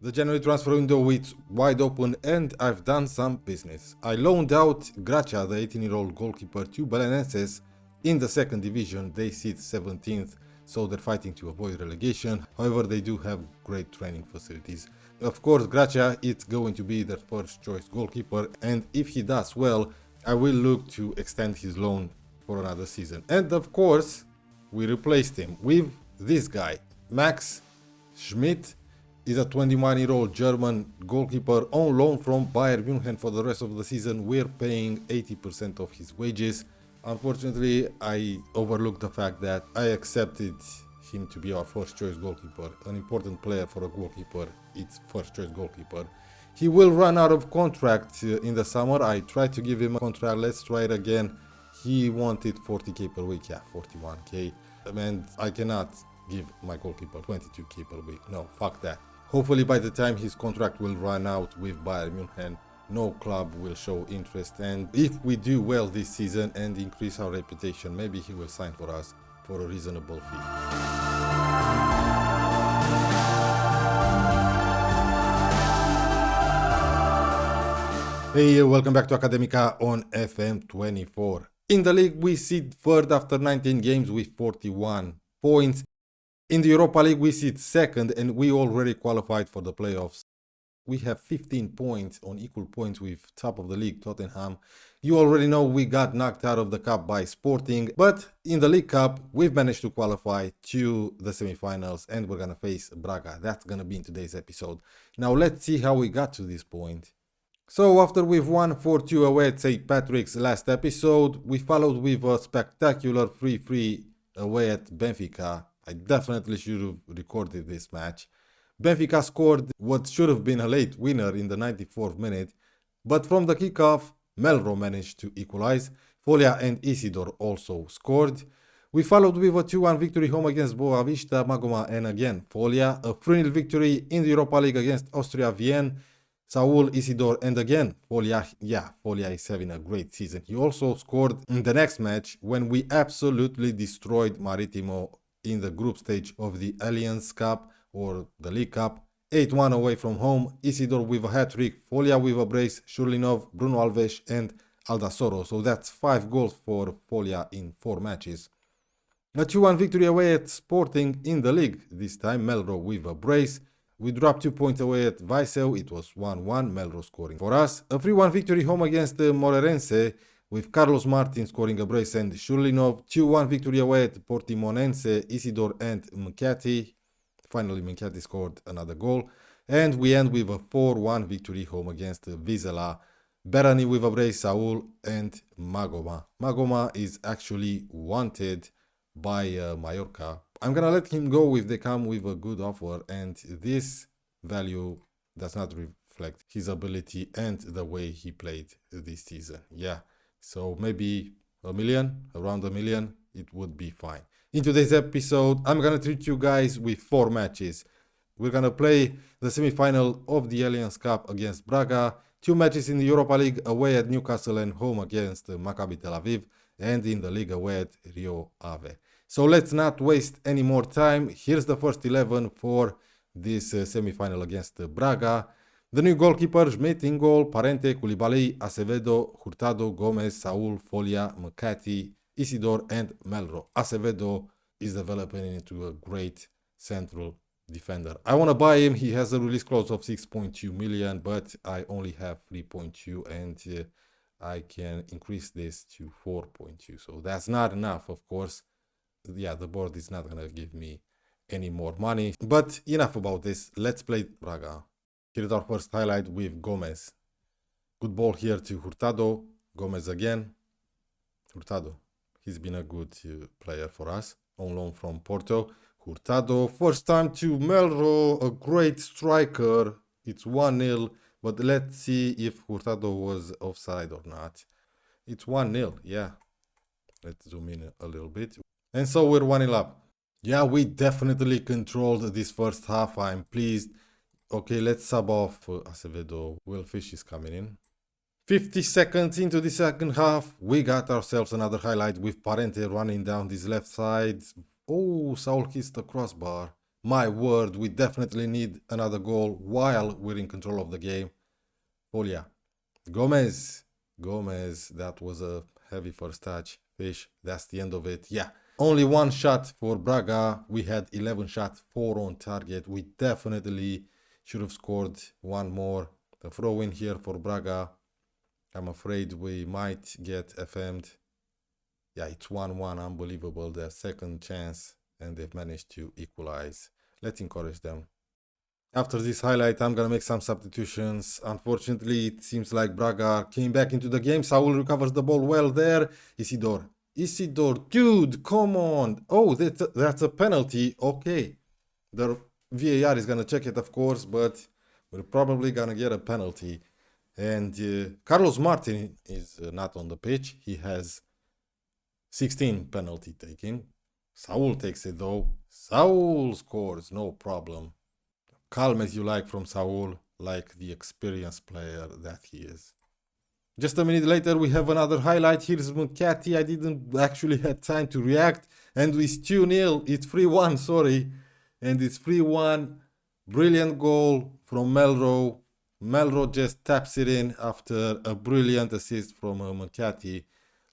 The January transfer window is wide open and I've done some business. I loaned out Gracia, the 18-year-old goalkeeper, to Belenenses in the second division. They sit 17th, so they're fighting to avoid relegation. However, they do have great training facilities. Of course, Gracia is going to be their first choice goalkeeper, and if he does well, I will look to extend his loan for another season. And of course, we replaced him with this guy. Max Schmidt is a 21-year-old German goalkeeper on loan from Bayern Munich for the rest of the season. We're paying 80% of his wages. Unfortunately, I overlooked the fact that I accepted him to be our first choice goalkeeper. An important player for a goalkeeper, it's first choice goalkeeper. He will run out of contract in the summer. I tried to give him a contract. Let's try it again. He wanted 40k per week. Yeah, 41k. And I cannot give my goalkeeper 22k per week. No, fuck that. Hopefully by the time his contract will run out with Bayern Munich, no club will show interest, and if we do well this season and increase our reputation, maybe he will sign for us for a reasonable fee. Hey, welcome back to Academica on FM24. In the league, we sit third after 19 games with 41 points. In the Europa League, we sit second and we already qualified for the playoffs. We have 15 points on equal points with top of the league, Tottenham. You already know we got knocked out of the cup by Sporting, but in the League Cup, we've managed to qualify to the semi-finals and we're going to face Braga. That's going to be in today's episode. Now let's see how we got to this point. So after we've won 4-2 away at St. Patrick's last episode, we followed with a spectacular 3-3 away at Benfica. I definitely should have recorded this match. Benfica scored what should have been a late winner in the 94th minute, but from the kickoff, Melro managed to equalize. Folia and Isidor also scored. We followed with a 2-1 victory home against Boavista, Magoma, and again Folia. A 3-0 victory in the Europa League against Austria Vienna. Saul, Isidor, and again Folia. Yeah, Folia is having a great season. He also scored in the next match when we absolutely destroyed Maritimo in the group stage of the Allianz Cup or the League Cup. 8-1 away from home. Isidor with a hat-trick, Folia with a brace, Shurlinov, Bruno Alves and Aldasoro. So that's 5 goals for Folia in 4 matches. A 2-1 victory away at Sporting in the league. This time Melro with a brace. We dropped 2 points away at Vaiseu. It was 1-1, Melro scoring for us. A 3-1 victory home against Moreirense with Carlos Martin scoring a brace and Shurlinov. 2-1 victory away at Portimonense, Isidor and Mkati. Finally, Mkati scored another goal. And we end with a 4-1 victory home against Vizela. Berani with a brace, Saul and Magoma. Magoma is actually wanted by Mallorca. I'm gonna let him go if they come with a good offer, and this value does not reflect his ability and the way he played this season. Yeah, so maybe a million, around a million, it would be fine. In today's episode, I'm gonna treat you guys with 4 matches. We're gonna play the semi-final of the Allianz Cup against Braga, 2 matches in the Europa League away at Newcastle and home against Maccabi Tel Aviv, and in the league away at Rio Ave. So let's not waste any more time. Here's the first 11 for this semi-final against Braga. The new goalkeeper, Schmidt in goal, Parente, Koulibaly, Acevedo, Hurtado, Gomez, Saul, Folia, Mkati, Isidor and Melro. Acevedo is developing into a great central defender. I want to buy him. He has a release clause of 6.2 million, but I only have 3.2 and I can increase this to 4.2. So that's not enough, of course. Yeah, the board is not gonna give me any more money, but enough about this. Let's play Braga. Here's our first highlight with Gomez. Good ball here to Hurtado. Gomez again. Hurtado, he's been a good player for us on loan from Porto. Hurtado, first time to Melro, a great striker. It's 1-0, but let's see if Hurtado was offside or not. It's 1-0, yeah. Let's zoom in a little bit. And so we're 1-0 up. Yeah, we definitely controlled this first half. I'm pleased. Okay, let's sub off Acevedo. Will Fish is coming in. 50 seconds into the second half, we got ourselves another highlight with Parente running down this left side. Oh, Saul hits the crossbar. My word, we definitely need another goal while we're in control of the game. Folia. Gomez. Gomez, that was a heavy first touch. Fish, that's the end of it. Yeah, only one shot for Braga. We had 11 shots, 4 on target. We definitely should have scored one more. The throw in here for Braga. I'm afraid we might get FM'd. Yeah, it's 1-1. Unbelievable. Their second chance, and they've managed to equalize. Let's encourage them. After this highlight, I'm gonna make some substitutions. Unfortunately, it seems like Braga came back into the game. Saul recovers the ball well there. Isidore. Isidore, dude, come on. Oh, that's a penalty. Okay. The VAR is gonna check it, of course, but we're probably gonna get a penalty. And Carlos Martin is not on the pitch. He has 16 penalty taken. Saul takes it though. Saul scores, no problem. Calm as you like from Saul, like the experienced player that he is. Just a minute later, we have another highlight. Here's Muncati. I didn't actually have time to react. And it's 2-0. It's 3-1, sorry. And it's 3-1. Brilliant goal from Melro. Melro just taps it in after a brilliant assist from Muncati.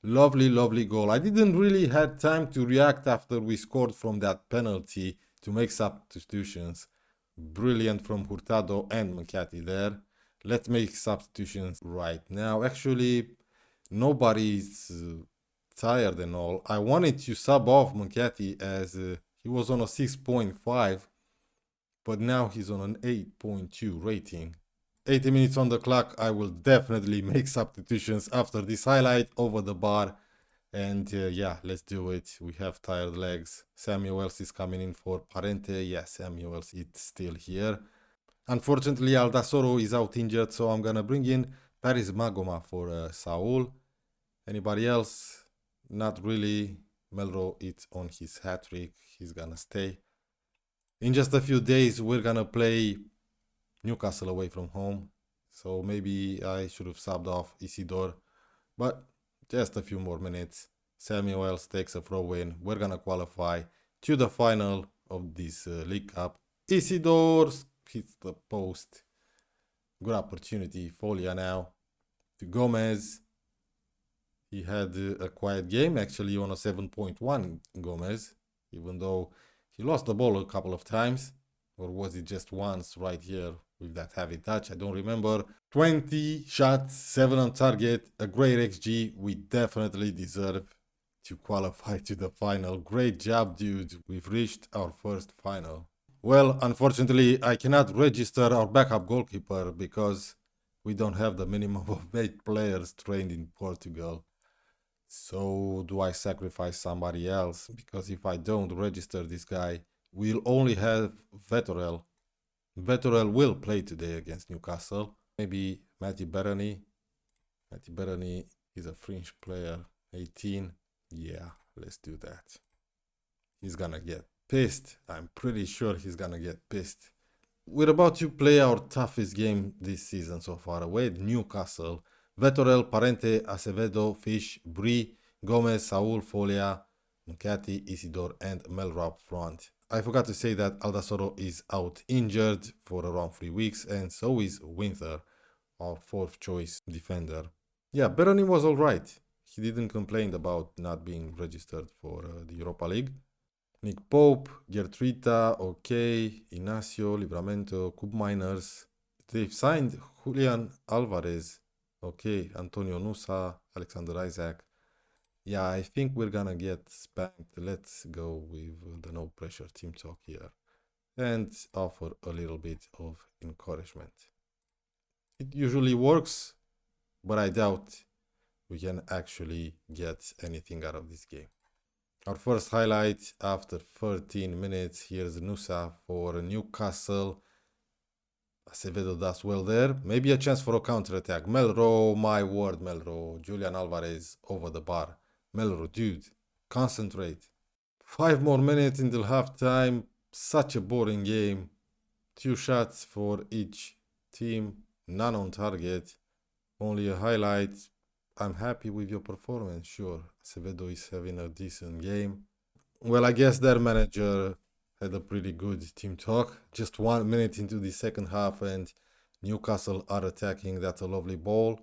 Lovely, lovely goal. I didn't really have time to react after we scored from that penalty to make substitutions. Brilliant from Hurtado and Muncati there. Let's make substitutions right now. Actually, nobody's tired and all. I wanted to sub off Muncati as he was on a 6.5, but now he's on an 8.2 rating. 80 minutes on the clock. I will definitely make substitutions after this highlight over the bar. And yeah, let's do it. We have tired legs. Samuels is coming in for Parente. Yeah, Samuels is still here. Unfortunately, Aldasoro is out injured, so I'm gonna bring in Paris Magoma for Saul. Anybody else? Not really. Melro is on his hat-trick. He's gonna stay. In just a few days, we're gonna play Newcastle away from home. So maybe I should have subbed off Isidore. But just a few more minutes. Samuels takes a throw in. We're gonna qualify to the final of this League Cup. Isidore hits the post. Good opportunity. Folia now to Gomez. He had a quiet game actually on a 7.1 Gomez, even though he lost the ball a couple of times. Or was it just once right here with that heavy touch? I don't remember. 20 shots, 7 on target, a great XG. We definitely deserve to qualify to the final. Great job, dude. We've reached our first final. Well, unfortunately, I cannot register our backup goalkeeper because we don't have the minimum of 8 players trained in Portugal. So do I sacrifice somebody else? Because if I don't register this guy, we'll only have Vettorel. Vettorel will play today against Newcastle. Maybe Matty Berani. Matty Berani is a fringe player. 18. Yeah, let's do that. He's gonna get pissed. I'm pretty sure he's gonna get pissed. We're about to play our toughest game this season so far. Away at Newcastle. Vettorel, Parente, Acevedo, Fish, Brie, Gomez, Saul, Folia, Muncati, Isidore, and Melro up front. I forgot to say that Aldasoro is out injured for around 3 weeks, and so is Winter, our 4th choice defender. Yeah, Beroni was alright. He didn't complain about not being registered for the Europa League. Nick Pope, Gertruita, okay, Ignacio, Livramento, Cube Miners. They've signed Julian Alvarez, okay, Antonio Nusa, Alexander Isaac. Yeah, I think we're gonna get spanked. Let's go with the no pressure team talk here and offer a little bit of encouragement. It usually works, but I doubt we can actually get anything out of this game. Our first highlight after 13 minutes. Here's Nusa for Newcastle. Acevedo does well there. Maybe a chance for a counter-attack. Melro, my word, Melro. Julian Alvarez over the bar. Melro, dude, concentrate. 5 more minutes until halftime. Such a boring game. 2 shots for each team. None on target. Only a highlight. I'm happy with your performance, sure. Acevedo is having a decent game. Well, I guess their manager had a pretty good team talk. Just 1 minute into the second half and Newcastle are attacking. That's a lovely ball.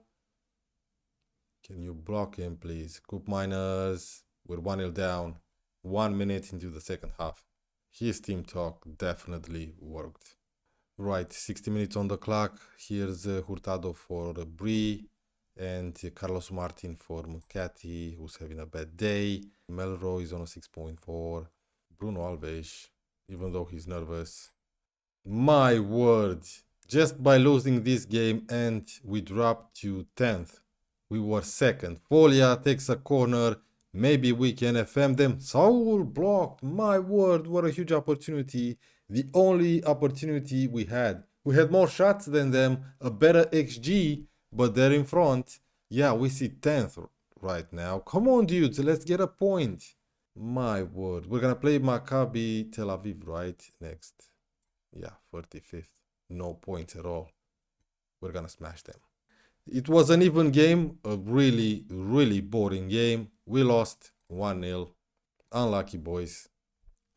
Can you block him, please? Coop Miners, we're 1-0 down. 1 minute into the second half. His team talk definitely worked. Right, 60 minutes on the clock. Here's Hurtado for Bree and Carlos Martin for Mucati, who's having a bad day. Melrose is on a 6.4. Bruno Alves, even though he's nervous. My word, just by losing this game and we dropped to 10th. We were second. Folia takes a corner. Maybe we can FM them. Saul blocked. My word, what a huge opportunity. The only opportunity we had. We had more shots than them, a better XG, but they're in front. Yeah, we see 10th right now. Come on, dudes, let's get a point. My word. We're going to play Maccabi Tel Aviv, right? Next. Yeah, 35th. No points at all. We're going to smash them. It was an even game, a really, really boring game. We lost 1-0. Unlucky, boys.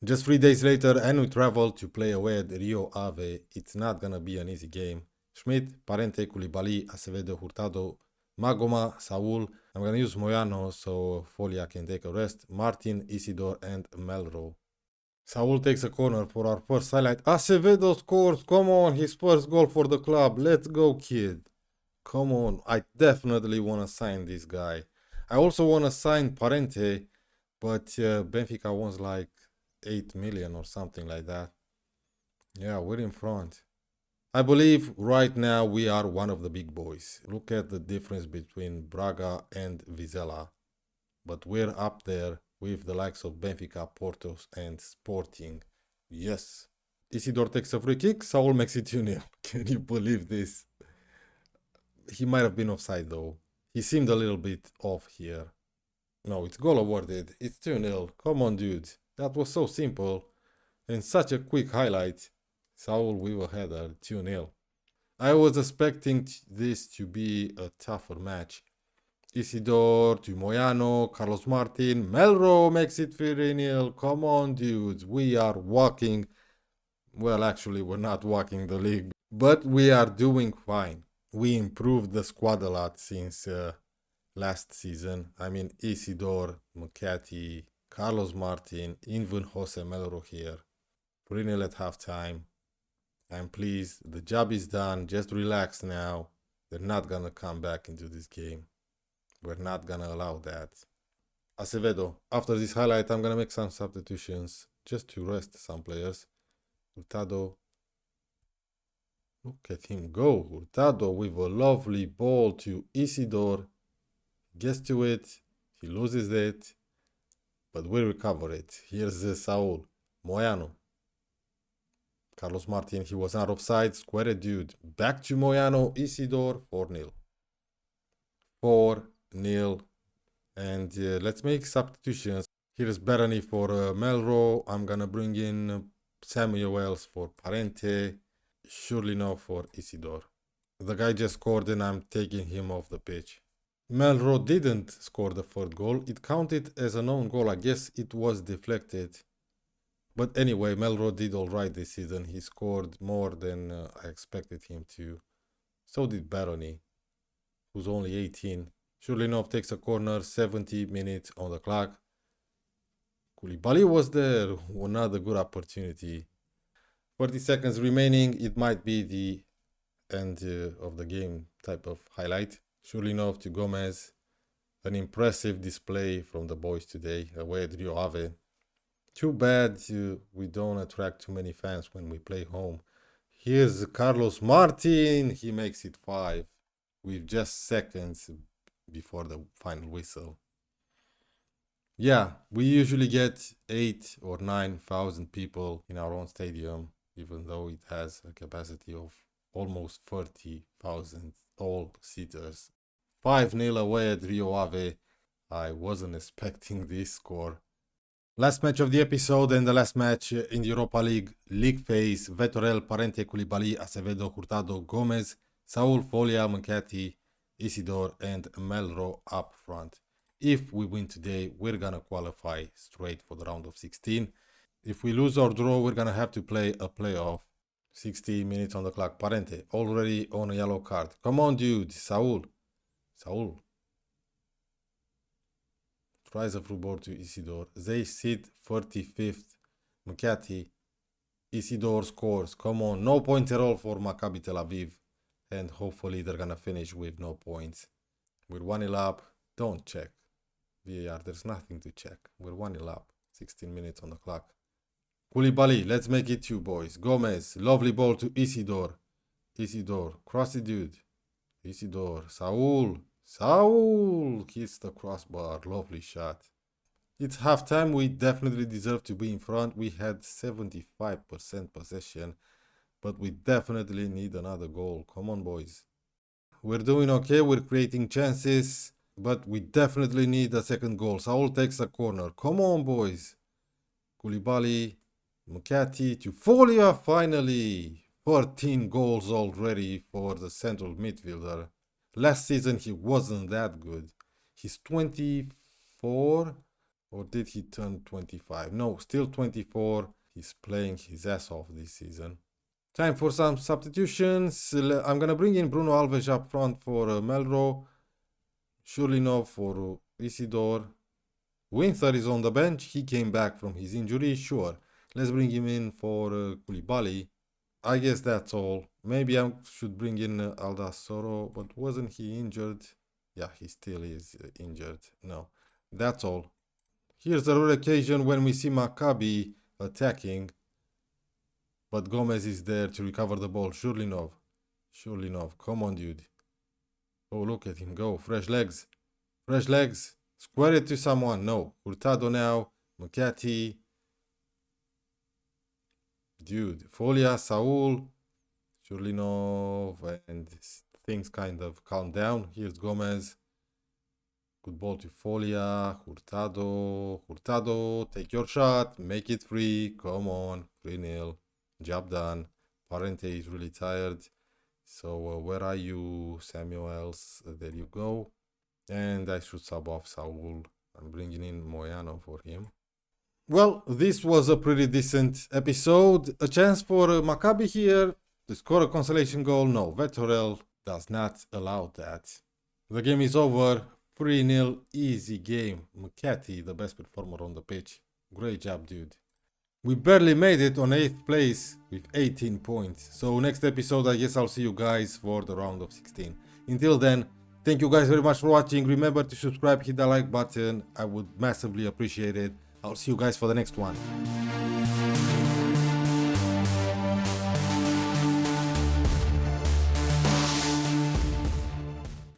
Just 3 days later, and we travel to play away at Rio Ave. It's not gonna be an easy game. Schmidt, Parente, Koulibaly, Acevedo, Hurtado, Magoma, Saul. I'm gonna use Moyano so Folia can take a rest. Martin, Isidore, and Melro. Saul takes a corner for our first highlight. Acevedo scores. Come on, his first goal for the club. Let's go, kid. Come on, I definitely want to sign this guy. I also want to sign Parente, but Benfica wants like 8 million or something like that. Yeah, we're in front. I believe right now we are one of the big boys. Look at the difference between Braga and Vizela. But we're up there with the likes of Benfica, Porto, and Sporting. Yes. Isidore takes a free kick. Saul makes it 2-0. Can you believe this? He might have been offside though. He seemed a little bit off here. No, it's goal awarded. It's 2-0. Come on, dude. That was so simple. And such a quick highlight. Saul with a header, 2-0. I was expecting this to be a tougher match. Isidore to Moyano, Carlos Martin, Melro makes it 3-0. Come on, dudes. We are walking. Well, actually, we're not walking the league. But we are doing fine. We improved the squad a lot since last season. I mean, Isidore, Mucati, Carlos Martin, even Jose Melro here. 3-0 at halftime. I'm pleased. The job is done. Just relax now. They're not going to come back into this game. We're not going to allow that. Acevedo. After this highlight, I'm going to make some substitutions just to rest some players. Hurtado. Look at him go. Hurtado with a lovely ball to Isidore. Gets to it. He loses it. But we recover it. Here's Saul. Moyano. Carlos Martin. He was not offside. Square dude. Back to Moyano. Isidore. 4-0. 4-0. And let's make substitutions. Here's Berani for Melro. I'm going to bring in Samuels for Parente. Surely no for Isidore. The guy just scored and I'm taking him off the pitch. Melro didn't score the third goal. It counted as an own goal. I guess it was deflected. But anyway, Melro did alright this season. He scored more than I expected him to. So did Baroni, who's only 18. Shurlinov takes a corner, 70 minutes on the clock. Koulibaly was there. Another good opportunity. 40 seconds remaining. It might be the end of the game type of highlight. Shurlinov to Gomez. An impressive display from the boys today away at Rio Ave. Too bad we don't attract too many fans when we play home. Here's Carlos Martin. He makes it 5 with just seconds before the final whistle. Yeah, we usually get 8 or 9,000 people in our own stadium, even though it has a capacity of almost 30,000 all-seaters. 5-0 away at Rio Ave. I wasn't expecting this score. Last match of the episode and the last match in the Europa League. League phase. Vettorel, Parente, Koulibaly, Acevedo, Hurtado, Gomez, Saul, Folia, Mucati, Isidore and Melro up front. If we win today, we're gonna qualify straight for the round of 16. If we lose or draw, we're gonna have to play a playoff. 60 minutes on the clock. Parente, already on a yellow card. Come on, dude. Saul. Tries a through ball to Isidore. They sit 35th. Mcathy. Isidore scores. Come on. No points at all for Maccabi Tel Aviv. And hopefully they're gonna finish with no points. We're 1-0 up. Don't check. VAR, there's nothing to check. We're 1-0 up. 16 minutes on the clock. Koulibaly, let's make it 2 boys. Gomez, lovely ball to Isidore. Cross the dude. Isidore, Saul, hits the crossbar. Lovely shot. It's halftime. We definitely deserve to be in front. We had 75% possession, but we definitely need another goal. Come on, boys. We're doing okay. We're creating chances, but we definitely need a second goal. Saul takes a corner. Come on, boys. Koulibaly, Mcathy to Folia, finally. 14 goals already for the central midfielder. Last season he wasn't that good. He's 24, or did he turn 25? No, still 24. He's playing his ass off this season. Time for some substitutions. I'm gonna bring in Bruno Alves up front for Melro. Shurlinov for Isidore. Winter is on the bench. He came back from his injury, sure. Let's bring him in for Koulibaly. I guess that's all. Maybe I should bring in Aldasoro, but wasn't he injured? Yeah, he still is injured. No, that's all. Here's a rare occasion when we see Maccabi attacking, but Gomez is there to recover the ball. Shurlinov, come on, dude. Oh, look at him go. Fresh legs. Square it to someone. No. Hurtado now. Mcathy. Dude. Folia, Saul. Shurlinov. And things kind of calm down. Here's Gomez. Good ball to Folia. Hurtado. Take your shot. Make it free. Come on. 3-0. Job done. Parente is really tired. So where are you, Samuels? There you go. And I should sub off Saul. I'm bringing in Moyano for him. Well, this was a pretty decent episode. A chance for Maccabi here to score a consolation goal. No, Vettorel does not allow that. The game is over. 3-0, easy game. Mcathy, the best performer on the pitch. Great job, dude. We barely made it on 8th place with 18 points. So next episode, I guess I'll see you guys for the round of 16. Until then, thank you guys very much for watching. Remember to subscribe, hit the like button. I would massively appreciate it. I'll see you guys for the next one.